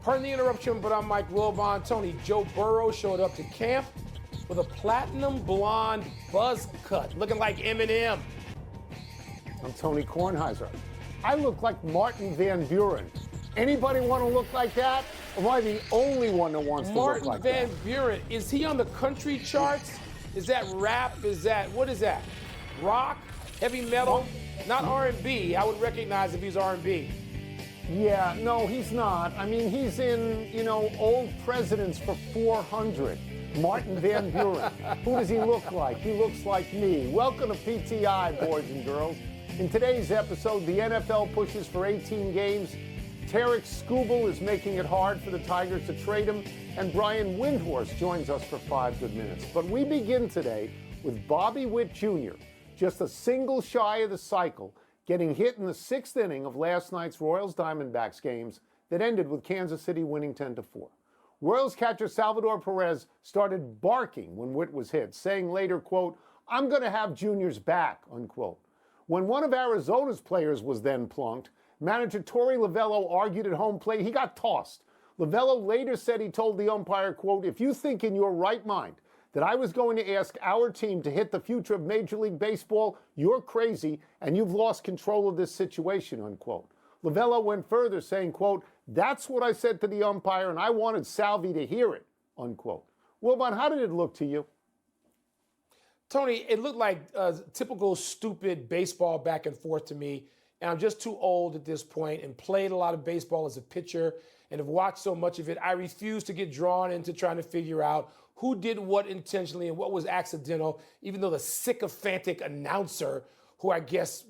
Pardon the interruption, but I'm Mike Wilbon. Tony, Joe Burrow showed up to camp with a platinum blonde buzz cut, looking like Eminem. I'm Tony Kornheiser. I look like Martin Van Buren. Anybody want to look like that? Or am I the only one that wants to look like that? Martin Van Buren, is he on the country charts? Is that rap? What is that? Rock? Heavy metal? Not R&B. I would recognize if he's R&B. Yeah, no, he's not. I mean, he's in, old presidents for 400. Martin Van Buren. Who does he look like? He looks like me. Welcome to PTI, boys and girls. In today's episode, the NFL pushes for 18 games. Tarek Skubal is making it hard for the Tigers to trade him. And Brian Windhorst joins us for 5 good minutes. But we begin today with Bobby Witt Jr., just a single shy of the cycle, getting hit in the 6th inning of last night's Royals-Diamondbacks games that ended with Kansas City winning 10-4. Royals catcher Salvador Perez started barking when Witt was hit, saying later, quote, "I'm going to have Junior's back," unquote. When one of Arizona's players was then plunked, manager Torey Lovullo argued at home plate. He got tossed. Lovullo later said he told the umpire, quote, "If you think in your right mind that I was going to ask our team to hit the future of Major League Baseball, you're crazy and you've lost control of this situation," unquote. Lovullo went further, saying, quote, "That's what I said to the umpire and I wanted Salvi to hear it," unquote. Wilbon, how did it look to you? Tony, it looked like typical stupid baseball back and forth to me. And I'm just too old at this point and played a lot of baseball as a pitcher and have watched so much of it. I refuse to get drawn into trying to figure out who did what intentionally and what was accidental, even though the sycophantic announcer, who I guess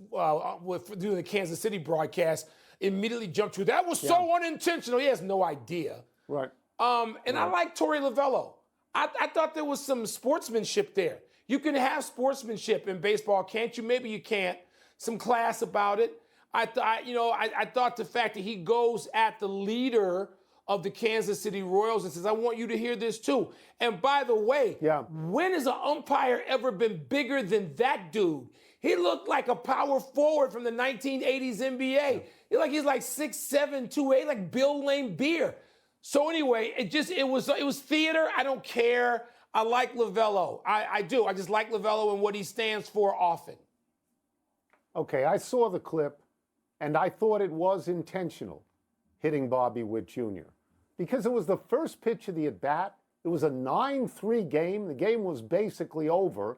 doing the Kansas City broadcast, immediately jumped to, that was so unintentional. He has no idea. Right. And I like Torey Lovullo. I thought there was some sportsmanship there. You can have sportsmanship in baseball, can't you? Maybe you can't. Some class about it. I thought the fact that he goes at the leader of the Kansas City Royals and says, "I want you to hear this too." And by the way, when has an umpire ever been bigger than that dude? He looked like a power forward from the 1980s NBA. He's like 6'7", 2'8", like Bill Lane Beer. So anyway, it was theater. I don't care. I like Lovullo. I do. I just like Lovullo and what he stands for often. Okay, I saw the clip, and I thought it was intentional, hitting Bobby Witt Jr., because it was the first pitch of the at-bat. It was a 9-3 game. The game was basically over.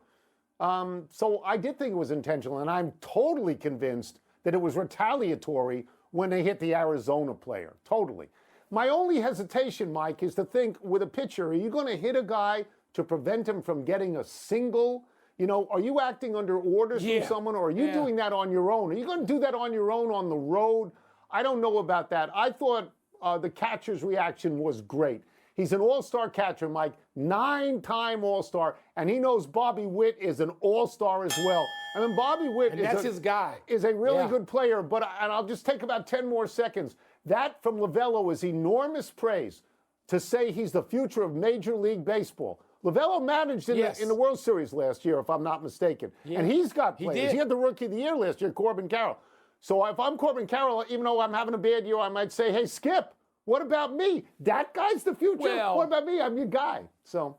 So I did think it was intentional, and I'm totally convinced that it was retaliatory when they hit the Arizona player. Totally. My only hesitation, Mike, is to think with a pitcher, are you going to hit a guy to prevent him from getting a single? Are you acting under orders from someone, or are you doing that on your own? Are you going to do that on your own on the road? I don't know about that. I thought the catcher's reaction was great. He's an all-star catcher, Mike, 9-time all-star, and he knows Bobby Witt is an all-star as well. I mean, Bobby Witt his guy. Is a really good player, and I'll just take about 10 more seconds. That from Lovullo is enormous praise to say he's the future of Major League Baseball. Lovullo managed in the World Series last year, if I'm not mistaken. Yeah. And he's got players. He had the Rookie of the Year last year, Corbin Carroll. So if I'm Corbin Carroll, even though I'm having a bad year, I might say, hey, Skip, what about me? That guy's the future. Well, what about me? I'm your guy. So.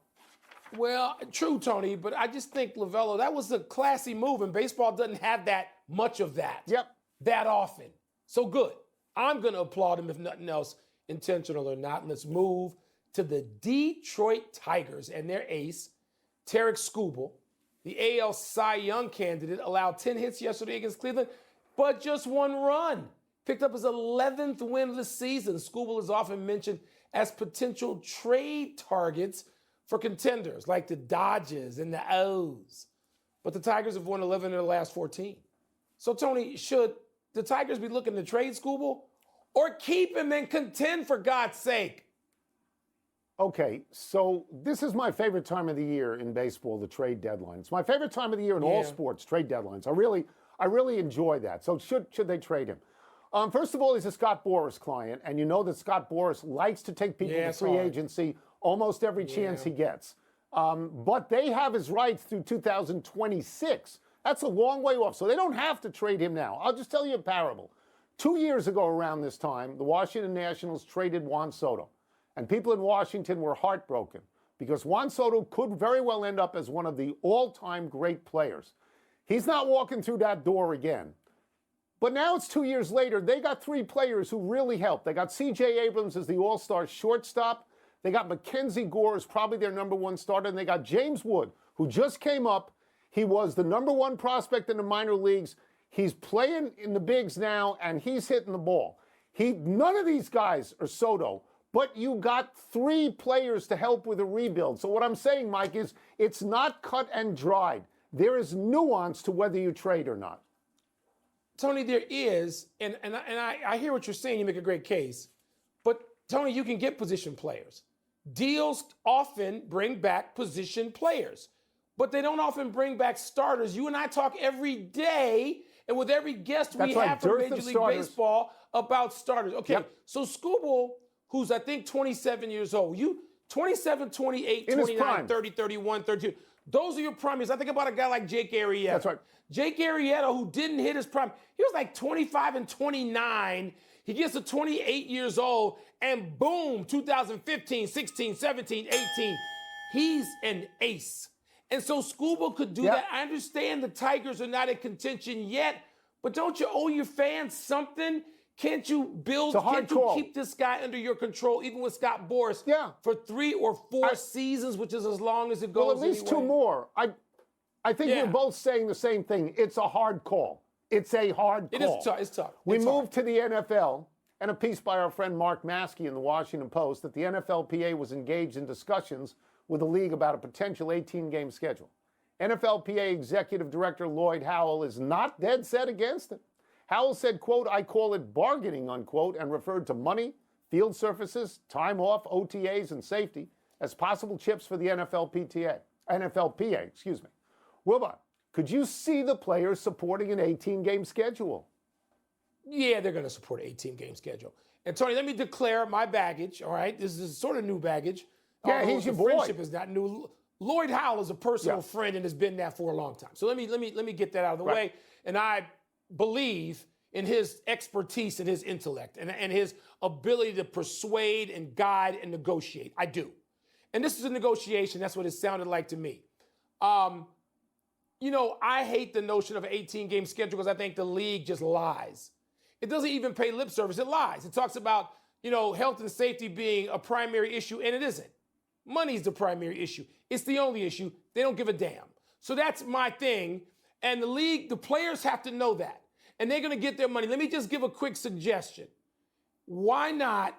Well, true, Tony, but I just think Lovullo, that was a classy move, and baseball doesn't have that much of that. That often. So good. I'm going to applaud him, if nothing else, intentional or not. And let's move to the Detroit Tigers and their ace, Tarek Skubal, the AL Cy Young candidate, allowed 10 hits yesterday against Cleveland, but just 1 run. Picked up his 11th win of the season. Skubal is often mentioned as potential trade targets for contenders like the Dodgers and the O's. But the Tigers have won 11 of their last 14. So, Tony, should the Tigers be looking to trade Skubal or keep him and contend, for God's sake? Okay, so this is my favorite time of the year in baseball, the trade deadline. It's my favorite time of the year in all sports, trade deadlines. I really enjoy that. So should they trade him? First of all, he's a Scott Boras client, and you know that Scott Boras likes to take people to free agency almost every chance he gets. But they have his rights through 2026. That's a long way off, so they don't have to trade him now. I'll just tell you a parable. 2 years ago around this time, the Washington Nationals traded Juan Soto. And people in Washington were heartbroken because Juan Soto could very well end up as one of the all-time great players. He's not walking through that door again. But now it's 2 years later. They got 3 players who really helped. They got C.J. Abrams as the all-star shortstop. They got Mackenzie Gore as probably their number 1 starter. And they got James Wood, who just came up. He was the number 1 prospect in the minor leagues. He's playing in the bigs now, and he's hitting the ball. None of these guys are Soto, but you got 3 players to help with a rebuild. So what I'm saying, Mike, is it's not cut and dried. There is nuance to whether you trade or not. Tony, there is, and I hear what you're saying. You make a great case. But, Tony, you can get position players. Deals often bring back position players, but they don't often bring back starters. You and I talk every day, and with every guest we have from Major League Baseball about starters. Okay, so Skubal, who's I think 27 years old, 27, 28, 29, 30, 31, 32. Those are your primaries. I think about a guy like Jake Arrieta. That's right. Jake Arrieta, who didn't hit his prime. He was like 25 and 29. He gets to 28 years old, and boom, 2015, 16, 17, 18. He's an ace. And so Skubal could do that. I understand the Tigers are not in contention yet, but don't you owe your fans something? Can't you build, can't you keep this guy under your control, even with Scott Boras, for 3 or 4 seasons, which is as long as it goes? Well, at least 2 more. I think we're both saying the same thing. It's a hard call. It's a hard call. It is tough. It's tough. We moved to the NFL, and a piece by our friend Mark Maskey in the Washington Post that the NFLPA was engaged in discussions with the league about a potential 18-game schedule. NFLPA Executive Director Lloyd Howell is not dead set against it. Howell said, quote, "I call it bargaining," unquote, and referred to money, field surfaces, time off, OTAs, and safety as possible chips for the NFLPA, excuse me. Wilbur, could you see the players supporting an 18-game schedule? Yeah, they're going to support an 18-game schedule. And, Tony, let me declare my baggage, all right? This is sort of new baggage. Yeah, he's your boy. Friendship is not new. Lloyd Howell is a personal friend and has been that for a long time. So let me get that out of the way. And I believe in his expertise and his intellect and his ability to persuade and guide and negotiate. I do. And this is a negotiation. That's what it sounded like to me. I hate the notion of an 18-game schedule because I think the league just lies. It doesn't even pay lip service. It lies. It talks about, health and safety being a primary issue, and it isn't. Money's the primary issue. It's the only issue. They don't give a damn. So that's my thing. And the players have to know that. And they're going to get their money. Let me just give a quick suggestion. Why not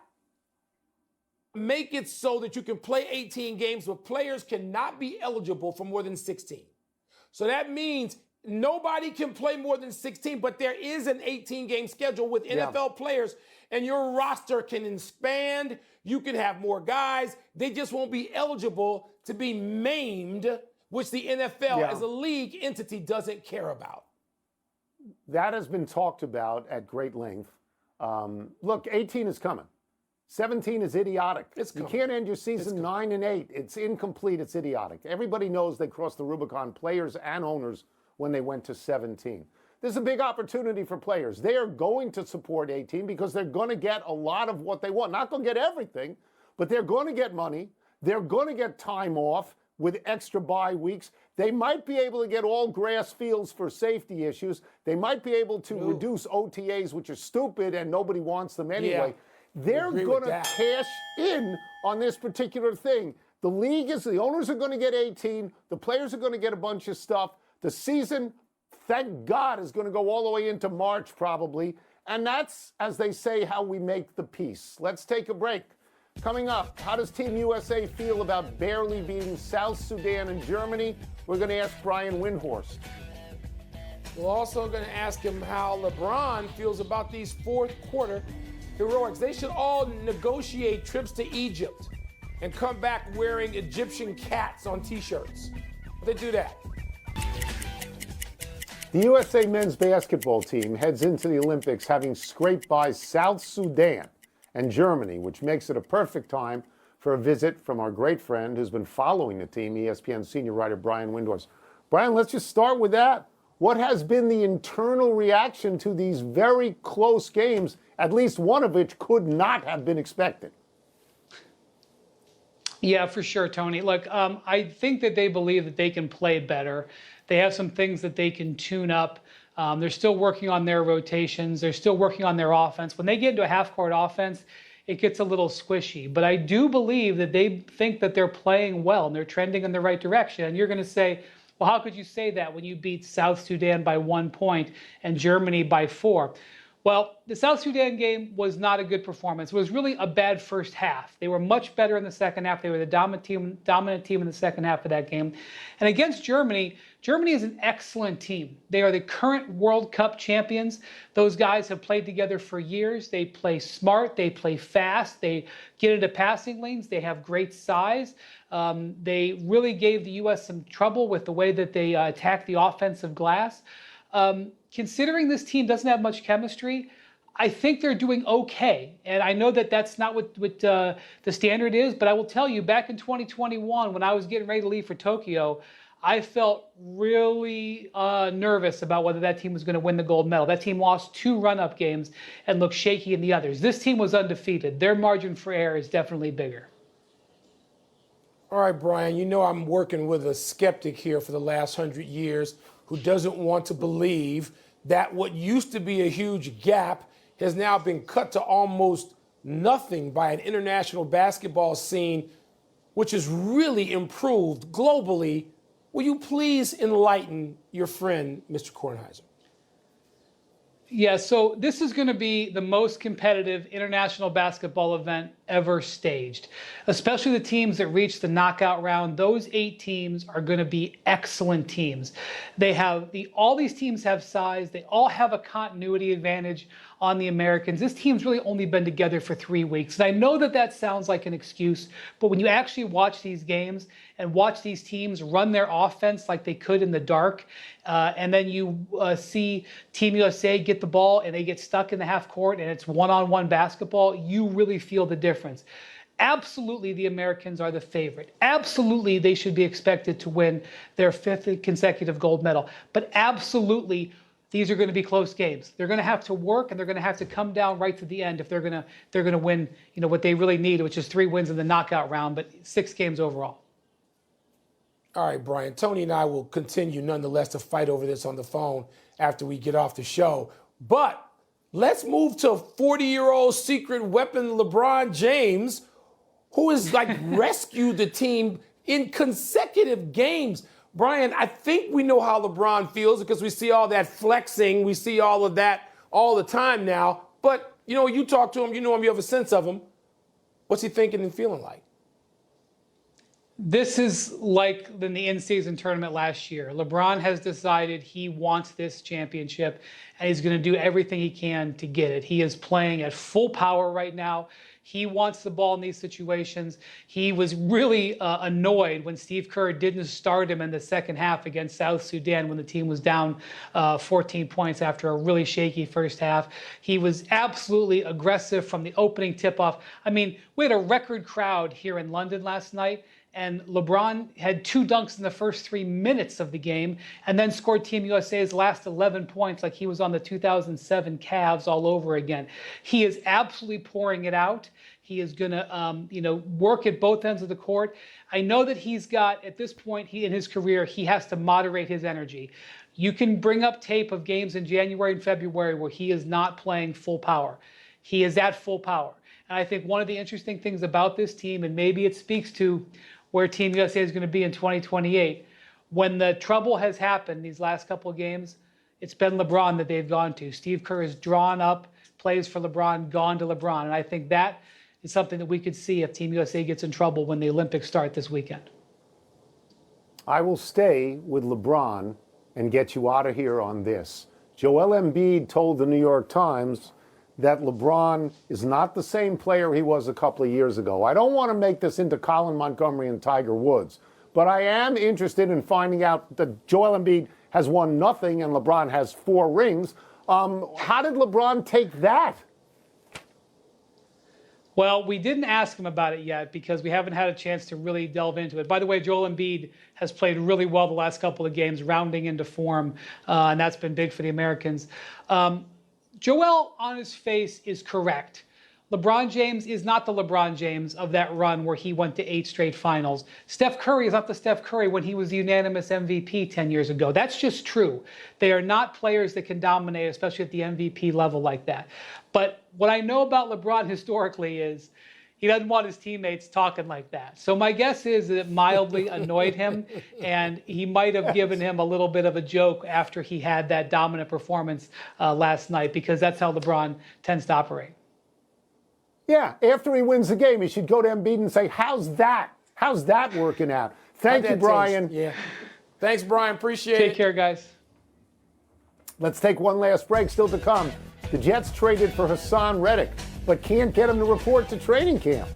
make it so that you can play 18 games, but players cannot be eligible for more than 16? So that means nobody can play more than 16, but there is an 18-game schedule with NFL players, and your roster can expand. You can have more guys. They just won't be eligible to be maimed, which the NFL as a league entity doesn't care about. That has been talked about at great length. Look, 18 is coming. 17 is idiotic. You can't end your season 9 and 8. It's incomplete. It's idiotic. Everybody knows they crossed the Rubicon, players and owners, when they went to 17. There's a big opportunity for players. They are going to support 18 because they're going to get a lot of what they want. Not going to get everything, but they're going to get money. They're going to get time off with extra bye weeks. They might be able to get all grass fields for safety issues. They might be able to reduce OTAs, which are stupid and nobody wants them anyway. They're going to cash in on this particular thing. The owners are going to get 18. The players are going to get a bunch of stuff. The season, thank God, is going to go all the way into March probably. And that's, as they say, how we make the peace. Let's take a break. Coming up, how does Team USA feel about barely beating South Sudan and Germany? We're going to ask Brian Windhorst. We're also going to ask him how LeBron feels about these fourth quarter heroics. They should all negotiate trips to Egypt and come back wearing Egyptian cats on T-shirts. They do that. The USA men's basketball team heads into the Olympics having scraped by South Sudan and Germany, which makes it a perfect time for a visit from our great friend who's been following the team, ESPN senior writer Brian Windhorst. Brian, let's just start with that. What has been the internal reaction to these very close games, at least one of which could not have been expected? Yeah, for sure, Tony. Look, I think that they believe that they can play better. They have some things that they can tune up. They're still working on their rotations. They're still working on their offense. When they get into a half-court offense, it gets a little squishy. But I do believe that they think that they're playing well and they're trending in the right direction. And you're going to say, well, how could you say that when you beat South Sudan by 1 point and Germany by 4? Well, the South Sudan game was not a good performance. It was really a bad first half. They were much better in the second half. They were the dominant team in the second half of that game. And against Germany, Germany is an excellent team. They are the current World Cup champions. Those guys have played together for years. They play smart. They play fast. They get into passing lanes. They have great size. They really gave the U.S. some trouble with the way that they attack the offensive glass. Considering this team doesn't have much chemistry, I think they're doing okay. And I know that that's not what the standard is, but I will tell you, back in 2021, when I was getting ready to leave for Tokyo, I felt really nervous about whether that team was going to win the gold medal. That team lost 2 run-up games and looked shaky in the others. This team was undefeated. Their margin for error is definitely bigger. All right, Brian, you know I'm working with a skeptic here for the last 100 years who doesn't want to believe that what used to be a huge gap has now been cut to almost nothing by an international basketball scene, which has really improved globally. Will you please enlighten your friend, Mr. Kornheiser? Yeah, so this is going to be the most competitive international basketball event ever staged, especially the teams that reach the knockout round. Those 8 teams are going to be excellent teams. They have all these teams have size. They all have a continuity advantage on the Americans. This team's really only been together for 3 weeks. And I know that that sounds like an excuse, but when you actually watch these games and watch these teams run their offense like they could in the dark, and then you see Team USA get the ball and they get stuck in the half court and it's one-on-one basketball, you really feel the difference. Absolutely, the Americans are the favorite. Absolutely, they should be expected to win their 5th consecutive gold medal. But absolutely, these are going to be close games. They're going to have to work and they're going to have to come down right to the end if they're going to win, what they really need, which is 3 wins in the knockout round, but 6 games overall. All right, Brian. Tony and I will continue nonetheless to fight over this on the phone after we get off the show. But let's move to 40-year-old secret weapon LeBron James, who has rescued the team in consecutive games. Brian, I think we know how LeBron feels because we see all that flexing. We see all of that all the time now. But, you talk to him, you know him, you have a sense of him. What's he thinking and feeling like? This is like in the in-season tournament last year. LeBron has decided he wants this championship, and he's going to do everything he can to get it. He is playing at full power right now. He wants the ball in these situations. He was really annoyed when Steve Kerr didn't start him in the second half against South Sudan when the team was down 14 points after a really shaky first half. He was absolutely aggressive from the opening tip-off. I mean, we had a record crowd here in London last night, and LeBron had 2 dunks in the first 3 minutes of the game and then scored Team USA's last 11 points like he was on the 2007 Cavs all over again. He is absolutely pouring it out. He is going to, work at both ends of the court. I know that he's got, at this point in his career, he has to moderate his energy. You can bring up tape of games in January and February where he is not playing full power. He is at full power. And I think one of the interesting things about this team, and maybe it speaks to where Team USA is going to be in 2028. When the trouble has happened these last couple of games, it's been LeBron that they've gone to. Steve Kerr has drawn up plays for LeBron, gone to LeBron. And I think that is something that we could see if Team USA gets in trouble when the Olympics start this weekend. I will stay with LeBron and get you out of here on this. Joel Embiid told the New York Times that LeBron is not the same player he was a couple of years ago. I don't want to make this into Colin Montgomery and Tiger Woods, but I am interested in finding out that Joel Embiid has won nothing and LeBron has 4 rings. How did LeBron take that? Well, we didn't ask him about it yet because we haven't had a chance to really delve into it. By the way, Joel Embiid has played really well the last couple of games, rounding into form, and that's been big for the Americans. Joel, on his face, is correct. LeBron James is not the LeBron James of that run where he went to 8 straight finals. Steph Curry is not the Steph Curry when he was the unanimous MVP 10 years ago. That's just true. They are not players that can dominate, especially at the MVP level like that. But what I know about LeBron historically is he doesn't want his teammates talking like that. So my guess is that it mildly annoyed him, and he might have given him a little bit of a joke after he had that dominant performance last night, because that's how LeBron tends to operate. Yeah, after he wins the game, he should go to Embiid and say, how's that? How's that working out? Thank you, Brian. Yeah. Thanks, Brian. Appreciate it. Take care, guys. Let's take one last break. Still to come. The Jets traded for Hassan Reddick, but can't get him to report to training camp.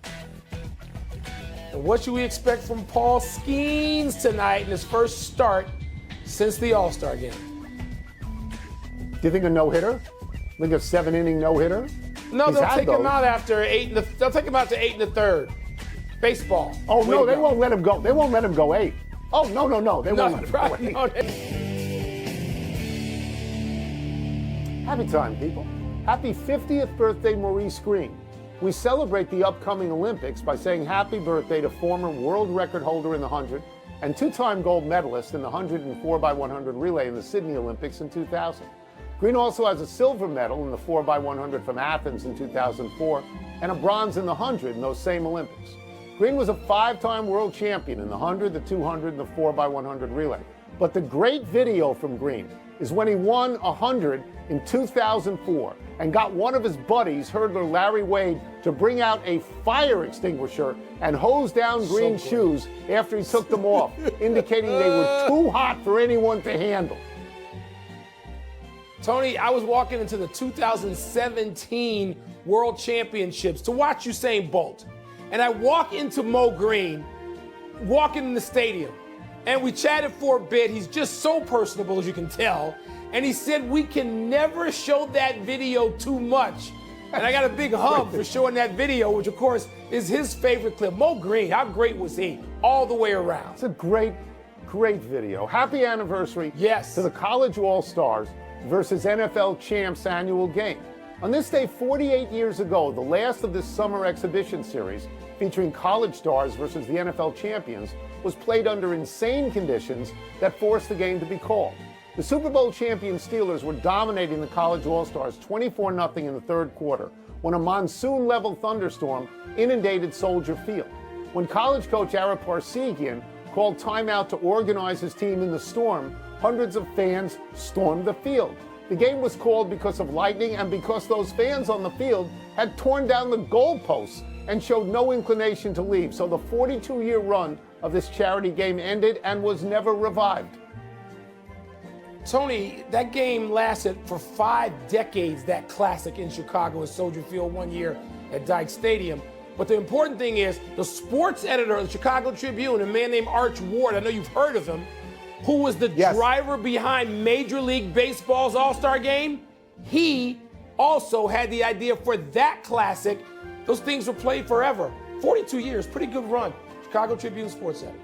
And what should we expect from Paul Skeens tonight in his first start since the All-Star game? Do you think a no-hitter? Think a 7-inning no-hitter? No, they'll take him out after 8 they'll take him out to 8 in the third. Baseball. Oh, no, they won't let him go. They won't let him go 8. Oh, no. They won't let him go 8. No, Happy time, people. Happy 50th birthday, Maurice Green. We celebrate the upcoming Olympics by saying happy birthday to former world record holder in the 100 and 2-time gold medalist in the 100 and 4x100 relay in the Sydney Olympics in 2000. Green also has a silver medal in the 4x100 from Athens in 2004 and a bronze in the 100 in those same Olympics. Green was a 5-time world champion in the 100, the 200, and the 4x100 relay. But the great video from Green is when he won 100 in 2004 and got one of his buddies, hurdler Larry Wade, to bring out a fire extinguisher and hose down Green's shoes after he took them off, indicating they were too hot for anyone to handle. Tony, I was walking into the 2017 World Championships to watch Usain Bolt. And I walk into Mo Green, walking in the stadium. And we chatted for a bit. He's just so personable, as you can tell. And he said, we can never show that video too much. And I got a big hug for showing that video, which, of course, is his favorite clip. Mo Green, how great was he all the way around? It's a great video. Happy anniversary to the College All-Stars versus NFL Champs annual game. On this day 48 years ago, the last of this summer exhibition series featuring college stars versus the NFL champions was played under insane conditions that forced the game to be called. The Super Bowl champion Steelers were dominating the College All-Stars 24-0 in the third quarter when a monsoon-level thunderstorm inundated Soldier Field. When college coach Ara Parsegian called timeout to organize his team in the storm, hundreds of fans stormed the field. The game was called because of lightning and because those fans on the field had torn down the goalposts and showed no inclination to leave. So the 42-year run of this charity game ended and was never revived. Tony, that game lasted for 5 decades, that classic in Chicago at Soldier Field, 1 year at Dyke Stadium. But the important thing is the sports editor of the Chicago Tribune, a man named Arch Ward, I know you've heard of him, who was the driver behind Major League Baseball's All-Star Game, he also had the idea for that classic. Those things were played forever. 42 years, pretty good run. Chicago Tribune sports editor.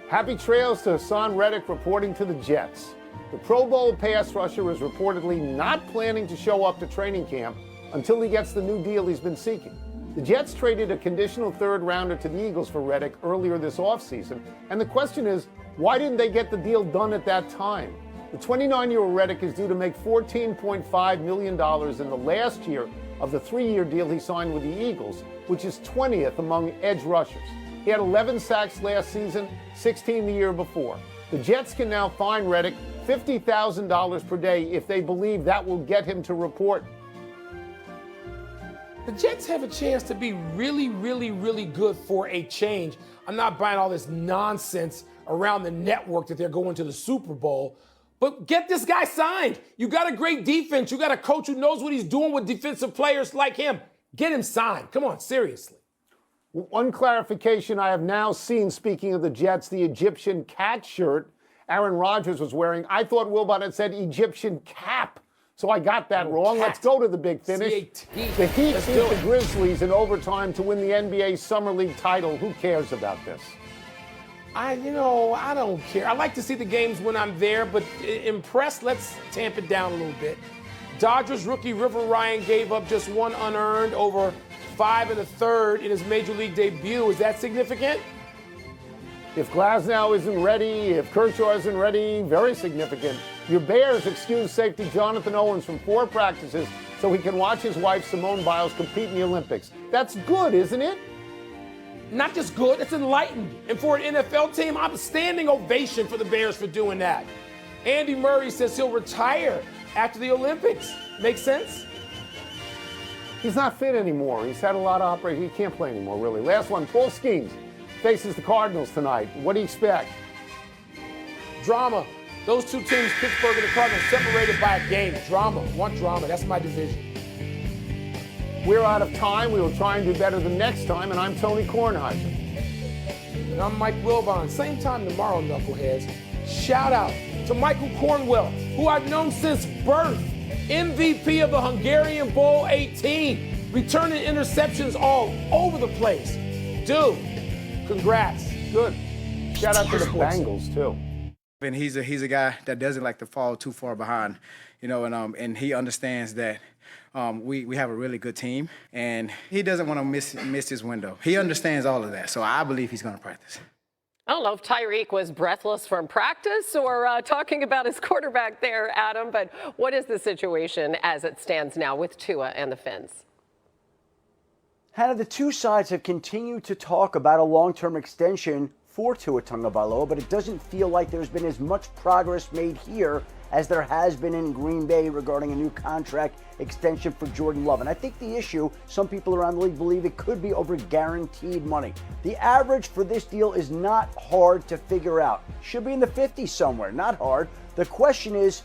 Happy trails to Hassan Reddick reporting to the Jets. The Pro Bowl pass rusher is reportedly not planning to show up to training camp until he gets the new deal he's been seeking. The Jets traded a conditional third-rounder to the Eagles for Reddick earlier this offseason, and the question is, why didn't they get the deal done at that time? The 29-year-old Reddick is due to make $14.5 million in the last year of the 3-year deal he signed with the Eagles, which is 20th among edge rushers. He had 11 sacks last season, 16 the year before. The Jets can now fine Reddick $50,000 per day if they believe that will get him to report. The Jets have a chance to be really, really, really good for a change. I'm not buying all this nonsense around the network that they're going to the Super Bowl. But get this guy signed. You got a great defense. You got a coach who knows what he's doing with defensive players like him. Get him signed. Come on, seriously. One clarification I have now seen, speaking of the Jets, the Egyptian cat shirt Aaron Rodgers was wearing. I thought Wilbon had said Egyptian cap. So I got that wrong. Let's go to the big finish. C-A-T. The Heat beat the Grizzlies in overtime to win the NBA Summer League title. Who cares about this? I don't care. I like to see the games when I'm there, but impressed, let's tamp it down a little bit. Dodgers rookie River Ryan gave up just one unearned over 5 1/3 in his major league debut. Is that significant? If Glasnow isn't ready, if Kershaw isn't ready, very significant. Your Bears excuse safety Jonathan Owens from 4 practices so he can watch his wife Simone Biles compete in the Olympics. That's good, isn't it? Not just good, it's enlightened. And for an NFL team, I'm a standing ovation for the Bears for doing that. Andy Murray says he'll retire after the Olympics. Make sense? He's not fit anymore. He's had a lot of operations. He can't play anymore, really. Last one, Paul Skeens faces the Cardinals tonight. What do you expect? Drama. Those two teams, Pittsburgh and the Cardinals, separated by a game. Drama. Want drama. That's my division. We're out of time. We will try and do better the next time. And I'm Tony Kornheiser. And I'm Mike Wilbon. Same time tomorrow, knuckleheads. Shout out to Michael Cornwell, who I've known since birth. MVP of the Hungarian Bowl 18. Returning interceptions all over the place. Dude, congrats. Good. Shout out to the Bengals, too. And he's a guy that doesn't like to fall too far behind, and he understands that we have a really good team, and he doesn't want to miss his window. He understands all of that, so I believe he's going to practice. I don't know if Tyreek was breathless from practice or talking about his quarterback there, Adam, but what is the situation as it stands now with Tua and the Fins? Hannah, the two sides have continued to talk about a long-term extension for Tua Tagovailoa, but it doesn't feel like there's been as much progress made here as there has been in Green Bay regarding a new contract extension for Jordan Love. And I think the issue, some people around the league believe it could be over guaranteed money. The average for this deal is not hard to figure out. Should be in the 50s somewhere, not hard. The question is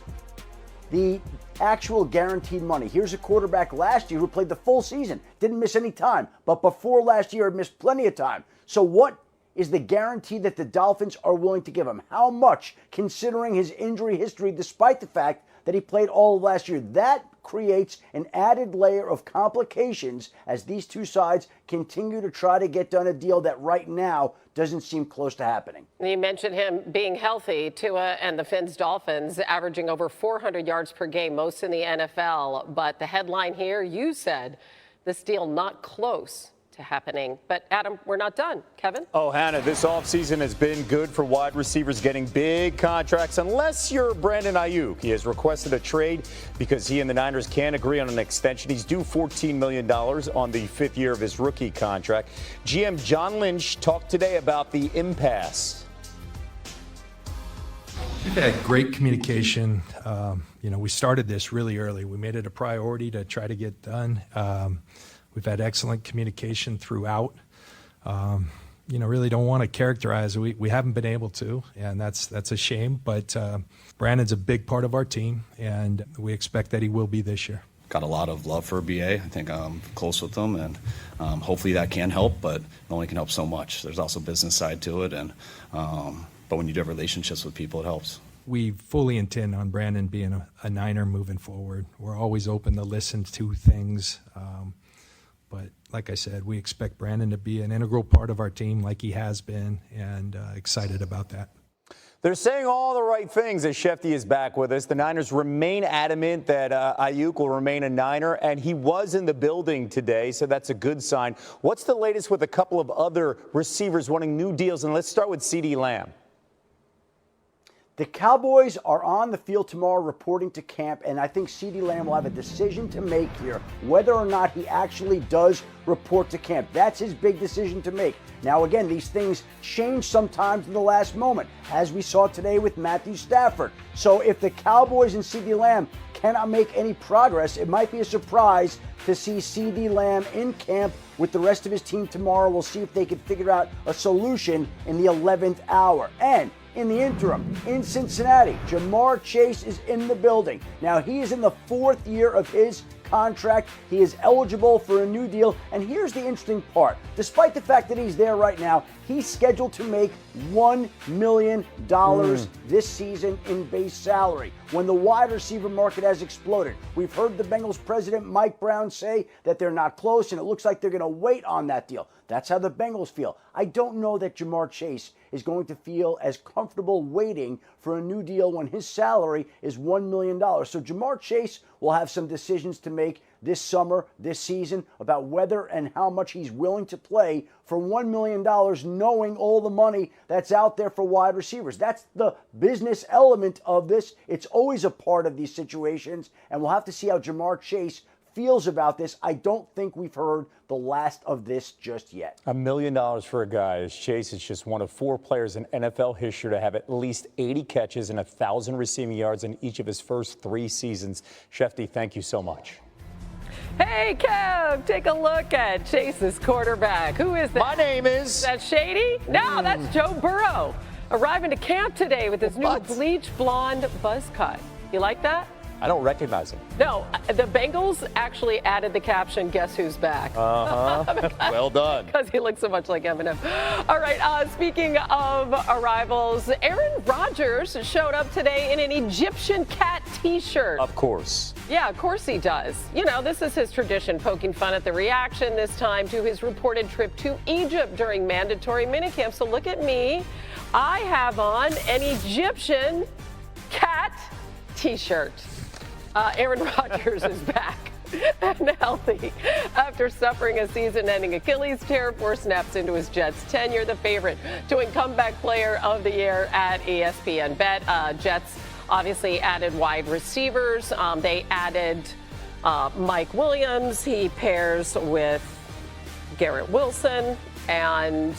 the actual guaranteed money. Here's a quarterback last year who played the full season, didn't miss any time, but before last year had missed plenty of time. So what is the guarantee that the Dolphins are willing to give him? How much, considering his injury history, despite the fact that he played all of last year? That creates an added layer of complications as these two sides continue to try to get done a deal that right now doesn't seem close to happening. You mentioned him being healthy. Tua and the Fins Dolphins averaging over 400 yards per game, most in the NFL. But the headline here, you said, this deal not close to happening. But Adam, we're not done. Kevin? Oh, Hannah, this offseason has been good for wide receivers getting big contracts, unless you're Brandon Ayuk. He has requested a trade because he and the Niners can't agree on an extension. He's due $14 million on the 5th year of his rookie contract. GM John Lynch talked today about the impasse. We've had great communication. We started this really early. We made it a priority to try to get done. We've had excellent communication throughout. Really don't want to characterize. We haven't been able to, and that's a shame. But Brandon's a big part of our team, and we expect that he will be this year. Got a lot of love for BA. I think I'm close with him, and hopefully that can help, but it only can help so much. There's also a business side to it, and but when you do have relationships with people, it helps. We fully intend on Brandon being a Niner moving forward. We're always open to listen to things. But like I said, we expect Brandon to be an integral part of our team like he has been, and excited about that. They're saying all the right things as Shefty is back with us. The Niners remain adamant that Ayuk will remain a Niner, and he was in the building today, so that's a good sign. What's the latest with a couple of other receivers wanting new deals? And let's start with CeeDee Lamb. The Cowboys are on the field tomorrow reporting to camp, and I think CeeDee Lamb will have a decision to make here, whether or not he actually does report to camp. That's his big decision to make. Now, again, these things change sometimes in the last moment, as we saw today with Matthew Stafford. So if the Cowboys and CeeDee Lamb cannot make any progress, it might be a surprise to see CeeDee Lamb in camp with the rest of his team tomorrow. We'll see if they can figure out a solution in the 11th hour. And in the interim, in Cincinnati, Jamar Chase is in the building. Now, he is in the 4th year of his contract. He is eligible for a new deal. And here's the interesting part. Despite the fact that he's there right now, he's scheduled to make $1 million this season in base salary when the wide receiver market has exploded. We've heard the Bengals president, Mike Brown, say that they're not close, and it looks like they're going to wait on that deal. That's how the Bengals feel. I don't know that Jamar Chase is going to feel as comfortable waiting for a new deal when his salary is $1 million. So Jamar Chase will have some decisions to make this summer, this season, about whether and how much he's willing to play for $1 million, knowing all the money that's out there for wide receivers. That's the business element of this. It's always a part of these situations, and we'll have to see how Jamar Chase feels about this. I don't think we've heard the last of this just yet. $1 million for a guy as Chase is just one of 4 players in NFL history to have at least 80 catches and 1,000 receiving yards in each of his first 3 seasons. Shefty, thank you so much. Hey, Kev, take a look at Chase's quarterback. Who is that? My name is... Is that Shady? No, that's Joe Burrow. Arriving to camp today with his new bleach blonde buzz cut. You like that? I don't recognize him. No, the Bengals actually added the caption, "Guess who's back?" Well done. Because he looks so much like Eminem. All right, speaking of arrivals, Aaron Rodgers showed up today in an Egyptian cat T-shirt. Of course. Yeah, of course he does. You know, this is his tradition, poking fun at the reaction this time to his reported trip to Egypt during mandatory minicamp. So look at me. I have on an Egyptian cat T-shirt. Aaron Rodgers is back and healthy after suffering a season-ending Achilles tear 4 snaps into his Jets tenure. The favorite to win comeback player of the year at ESPN Bet. Jets obviously added wide receivers. They added Mike Williams. He pairs with Garrett Wilson, and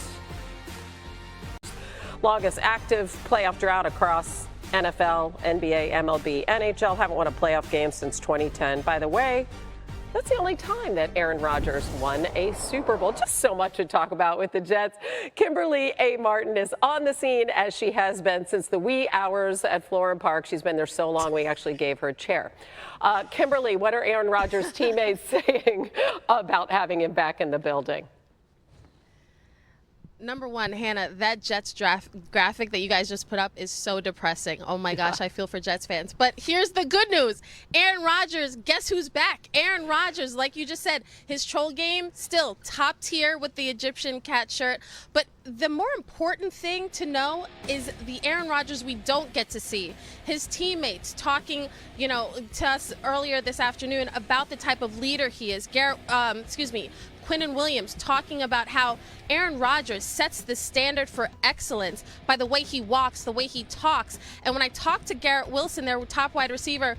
longest active playoff drought across NFL, NBA, MLB, NHL. Haven't won a playoff game since 2010. By the way, that's the only time that Aaron Rodgers won a Super Bowl. Just so much to talk about with the Jets. Kimberly A. Martin is on the scene, as she has been since the wee hours at Florham Park. She's been there so long, we actually gave her a chair. Kimberly, what are Aaron Rodgers' teammates saying about having him back in the building? Number one, Hannah, that Jets graphic that you guys just put up is so depressing. Oh my gosh, I feel for Jets fans. But here's the good news. Aaron Rodgers, guess who's back? Aaron Rodgers, like you just said, his troll game, still top tier with the Egyptian cat shirt. But the more important thing to know is the Aaron Rodgers we don't get to see. His teammates talking, to us earlier this afternoon about the type of leader he is. Quinnen Williams talking about how Aaron Rodgers sets the standard for excellence by the way he walks, the way he talks. And when I talked to Garrett Wilson, their top wide receiver,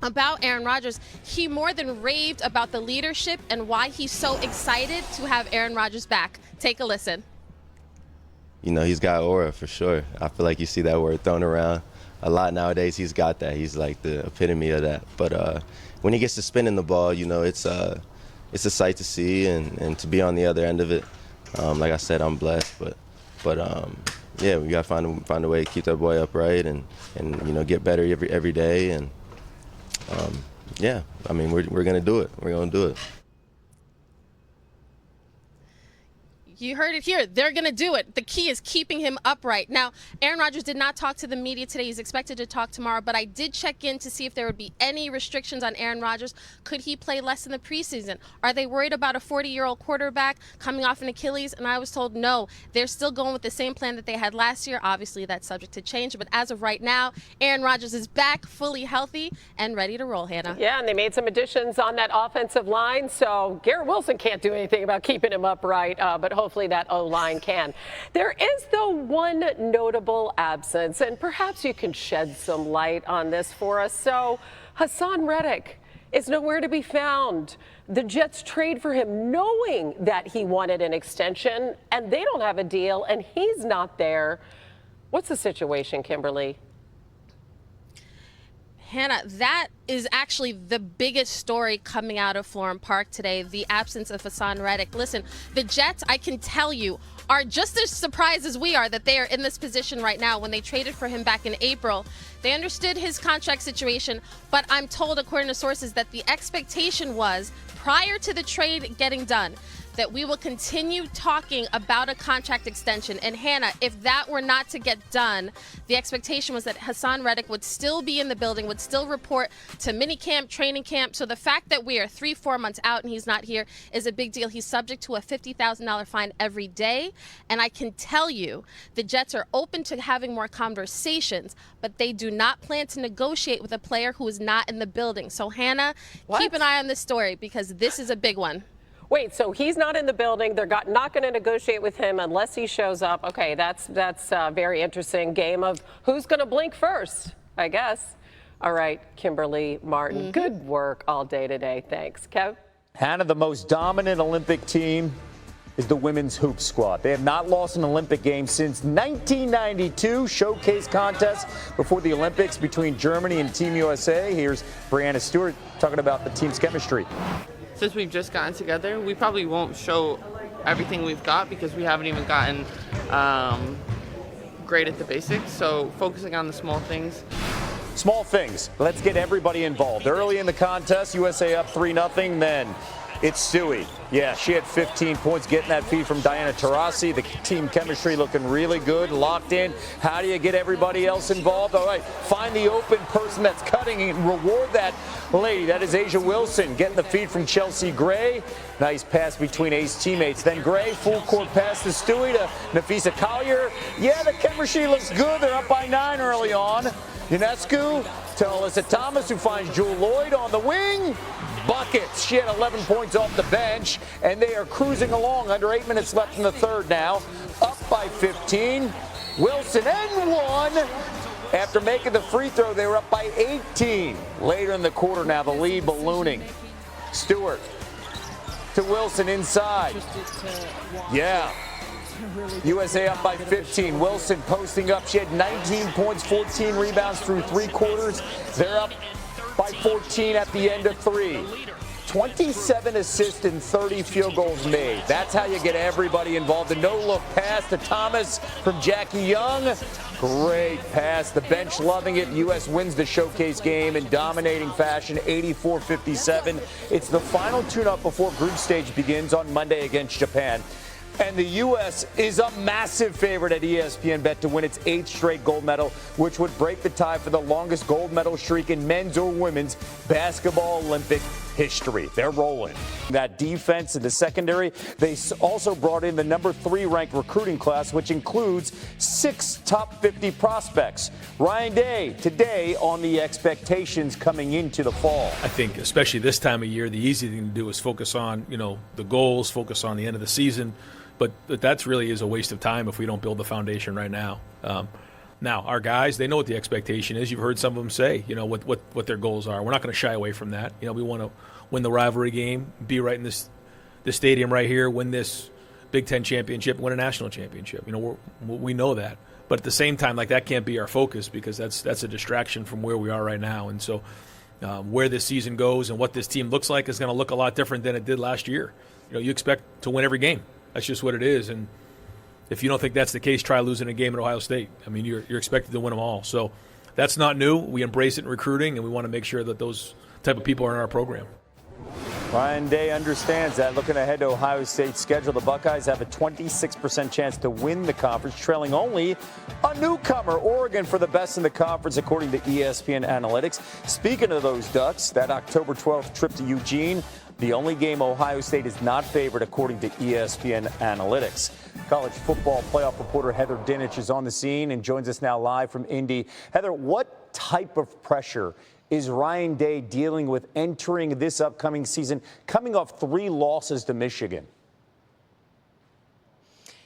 about Aaron Rodgers, he more than raved about the leadership and why he's so excited to have Aaron Rodgers back. Take a listen. He's got aura for sure. I feel like you see that word thrown around a lot nowadays. He's got that. He's like the epitome of that. But when he gets to spinning the ball, it's a sight to see, and to be on the other end of it. Like I said, I'm blessed, but yeah, we got to find a way to keep that boy upright and get better every day. And yeah, I mean, we're gonna do it. We're gonna do it. You heard it here. They're going to do it. The key is keeping him upright. Now, Aaron Rodgers did not talk to the media today. He's expected to talk tomorrow, but I did check in to see if there would be any restrictions on Aaron Rodgers. Could he play less in the preseason? Are they worried about a 40-year-old quarterback coming off an Achilles? And I was told no. They're still going with the same plan that they had last year. Obviously, that's subject to change, but as of right now, Aaron Rodgers is back, fully healthy, and ready to roll, Hannah. Yeah, and they made some additions on that offensive line, so Garrett Wilson can't do anything about keeping him upright, but hopefully that O-line can. There is, though, one notable absence, and perhaps you can shed some light on this for us. So Hassan Reddick is nowhere to be found. The Jets trade for him knowing that he wanted an extension, and they don't have a deal, and he's not there. What's the situation, Kimberly? Hannah, that is actually the biggest story coming out of Florham Park today, the absence of Hassan Reddick. Listen, the Jets, I can tell you, are just as surprised as we are that they are in this position right now. When they traded for him back in April, they understood his contract situation, but I'm told, according to sources, that the expectation was, prior to the trade getting done, that we will continue talking about a contract extension. And Hannah, if that were not to get done, the expectation was that Hassan Reddick would still be in the building, would still report to minicamp, training camp. So the fact that we are 3-4 months out and he's not here is a big deal. He's subject to a $50,000 fine every day. And I can tell you, the Jets are open to having more conversations, but they do not plan to negotiate with a player who is not in the building. So Hannah, keep an eye on this story because this is a big one. Wait, so he's not in the building. They're not going to negotiate with him unless he shows up. Okay, that's a very interesting game of who's going to blink first, I guess. All right, Kimberly Martin, good work all day today. Thanks. Kev? Hannah, the most dominant Olympic team is the women's hoop squad. They have not lost an Olympic game since 1992 showcase contest before the Olympics between Germany and Team USA. Here's Brianna Stewart talking about the team's chemistry. Since we've just gotten together, we probably won't show everything we've got because we haven't even gotten great at the basics. So focusing on the small things. Small things. Let's get everybody involved. Early in the contest, USA up 3-0. Then it's Stewie. Yeah, she had 15 points, getting that feed from Diana Taurasi. The team chemistry looking really good, locked in. How do you get everybody else involved? All right, find the open person that's cutting and reward that lady. That is Asia Wilson, getting the feed from Chelsea Gray. Nice pass between Ace teammates. Then Gray, full court pass to Stewie to Nafisa Collier. Yeah, the chemistry looks good. They're up by 9 early on. Ionescu to Alyssa Thomas, who finds Jewel Lloyd on the wing. Buckets. She had 11 points off the bench, and they are cruising along. Under 8 minutes left in the third now. Up by 15. Wilson and one. After making the free throw, they were up by 18. Later in the quarter now, the lead ballooning. Stewart to Wilson inside. Yeah. USA up by 15. Wilson posting up. She had 19 points, 14 rebounds through 3 quarters. They're up by 14 at the end of 3. 27 assists and 30 field goals made. That's how you get everybody involved. The no-look pass to Thomas from Jackie Young. Great pass. The bench loving it. U.S. wins the showcase game in dominating fashion, 84-57. It's the final tune-up before group stage begins on Monday against Japan. And the U.S. is a massive favorite at ESPN Bet to win its 8th straight gold medal, which would break the tie for the longest gold medal streak in men's or women's basketball Olympic history. They're rolling. That defense in the secondary, they also brought in the number 3 ranked recruiting class, which includes 6 top 50 prospects. Ryan Day today on the expectations coming into the fall. I think especially this time of year, the easy thing to do is focus on, the goals, focus on the end of the season. But that's really is a waste of time if we don't build the foundation right now. Now, our guys, they know what the expectation is. You've heard some of them say, what their goals are. We're not going to shy away from that. We want to win the rivalry game, be right in this stadium right here, win this Big Ten championship, win a national championship. We know that. But at the same time, that can't be our focus because that's a distraction from where we are right now. And so where this season goes and what this team looks like is going to look a lot different than it did last year. You expect to win every game. That's just what it is. And if you don't think that's the case, try losing a game at Ohio State. You're expected to win them all. So that's not new. We embrace it in recruiting, and we want to make sure that those type of people are in our program. Ryan Day understands that. Looking ahead to Ohio State's schedule, the Buckeyes have a 26% chance to win the conference, trailing only a newcomer, Oregon, for the best in the conference, according to ESPN Analytics. Speaking of those Ducks, that October 12th trip to Eugene, the only game Ohio State is not favored, according to ESPN Analytics. College football playoff reporter Heather Dinich is on the scene and joins us now live from Indy. Heather, what type of pressure is Ryan Day dealing with entering this upcoming season, coming off 3 losses to Michigan?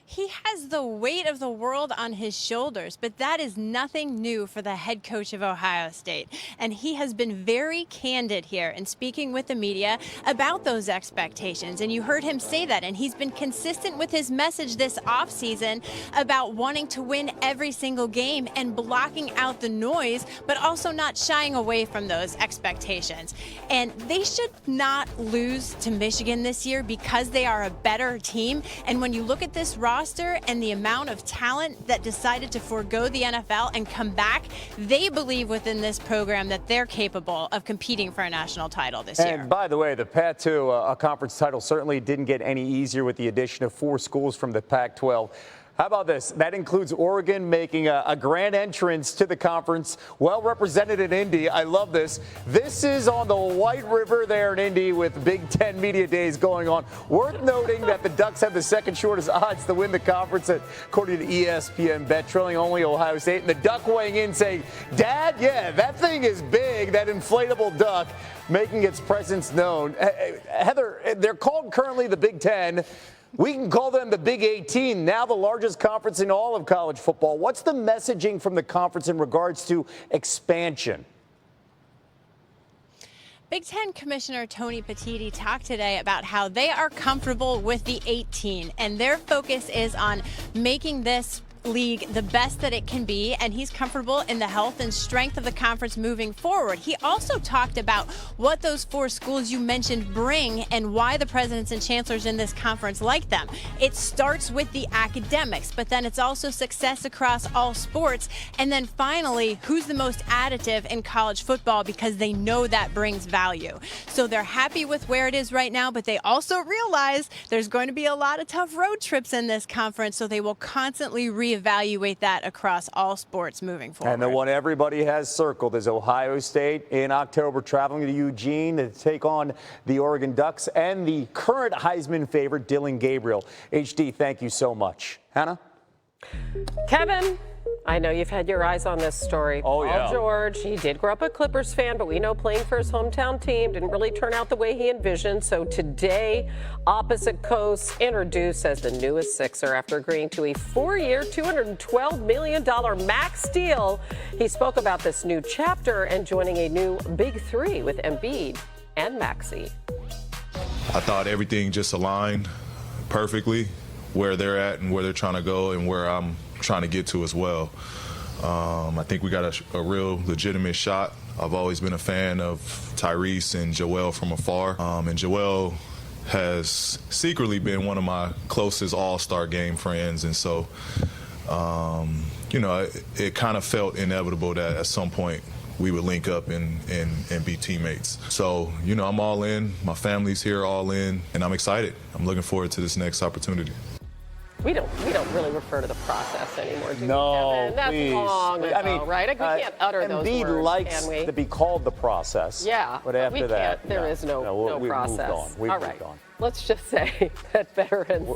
He has the weight of the world on his shoulders, but that is nothing new for the head coach of Ohio State. And he has been very candid here in speaking with the media about those expectations. And you heard him say that. And he's been consistent with his message this offseason about wanting to win every single game and blocking out the noise, but also not shying away from those expectations. And they should not lose to Michigan this year because they are a better team. And when you look at this roster and the amount of talent that decided to forego the NFL and come back, they believe within this program that they're capable of competing for a national title this year. And by the way, the path to a conference title certainly didn't get any easier with the addition of 4 schools from the Pac-12. How about this? That includes Oregon making a grand entrance to the conference, well represented in Indy. I love this. This is on the White River there in Indy with Big Ten Media Days going on. Worth noting that the Ducks have the second shortest odds to win the conference, according to ESPN Bet, trailing only Ohio State. And the Duck weighing in saying, Dad, yeah, that thing is big, that inflatable duck, making its presence known. Heather, they're called currently the Big Ten. We can call them the Big 18, now the largest conference in all of college football. What's the messaging from the conference in regards to expansion? Big Ten Commissioner Tony Petitti talked today about how they are comfortable with the 18, and their focus is on making this league the best that it can be, and he's comfortable in the health and strength of the conference moving forward. He also talked about what those 4 schools you mentioned bring and why the presidents and chancellors in this conference like them. It starts with the academics, but then it's also success across all sports, and then finally, who's the most additive in college football, because they know that brings value. So they're happy with where it is right now, but they also realize there's going to be a lot of tough road trips in this conference, so they will constantly reevaluate that across all sports moving forward. And the one everybody has circled is Ohio State in October, traveling to Eugene to take on the Oregon Ducks and the current Heisman favorite, Dylan Gabriel. HD, thank you so much. Hannah? Kevin, I know you've had your eyes on this story. Oh, yeah. Paul George, he did grow up a Clippers fan, but we know playing for his hometown team didn't really turn out the way he envisioned. So today, opposite coasts introduced as the newest Sixer after agreeing to a 4-year, $212 million max deal. He spoke about this new chapter and joining a new Big Three with Embiid and Maxey. I thought everything just aligned perfectly, where they're at and where they're trying to go and where I'm trying to get to as well. I think we got a real legitimate shot. I've always been a fan of Tyrese and Joel from afar. And Joel has secretly been one of my closest all-star game friends. And so, it kind of felt inevitable that at some point we would link up and be teammates. So, I'm all in. My family's here all in, and I'm excited. I'm looking forward to this next opportunity. We don't really refer to the process anymore, do we, No, Kevin? That's please. long ago, I mean, right? We can't utter those Embiid words, likes can we? to be called the process. Yeah, but after we can't. that, There is no we've process. Moved on. We've All moved right. on. Let's just say that veterans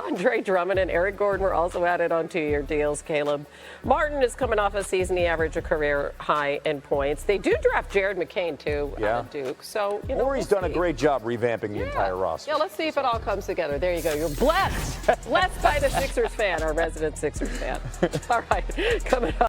Andre Drummond and Eric Gordon were also added on 2-year deals. Caleb Martin is coming off a season he averaged a career high in points. They do draft Jared McCain, too, out of Duke. So, Rory's done a great job revamping the entire roster. Yeah, let's see if it all comes together. There you go. You're blessed. Blessed by the Sixers fan, our resident Sixers fan. All right, coming up.